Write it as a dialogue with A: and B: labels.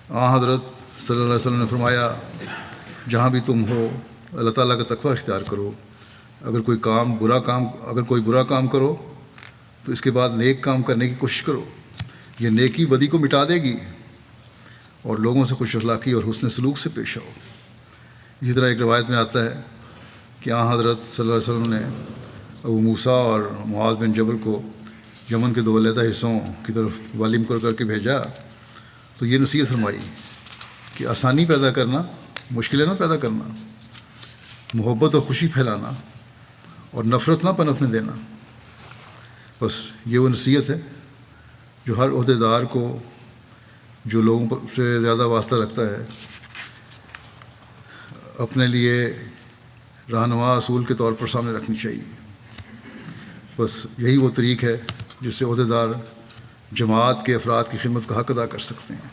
A: हज़रत सल्लल्लाहु अलैहि वसल्लम ने फरमाया, जहाँ भी तुम हो अल्लाह ताला का तक़वा इख्तियार करो। अगर कोई बुरा काम करो तो इसके बाद नेक काम करने की कोशिश करो। ये नेकी बदी को मिटा देगी और लोगों से खुश अखलाक़ी और हुस्न सलूक से पेश आओ। इसी तरह एक रवायत में आता है कि हज़रत सल्लल्लाहु अलैहि वसल्लम ने अबू मूसा और मुआज़ बिन जबल को यमन के 2 अलहदा हिस्सों की तरफ वाली मुकर करके भेजा तो ये नसीहत फरमाई कि आसानी पैदा करना, मुश्किलें ना पैदा करना, मोहब्बत और ख़ुशी फैलाना और नफ़रत ना पनपने देना। बस ये वो नसीहत है जो हर ओहदेदार को, जो लोगों से ज़्यादा वास्ता रखता है, अपने लिए रहनुमा असूल के तौर पर सामने रखनी चाहिए। बस यही वो तरीक़ है जिससे ओहदेदार जमात के अफराद की खिदमत का हक़ अदा कर सकते हैं।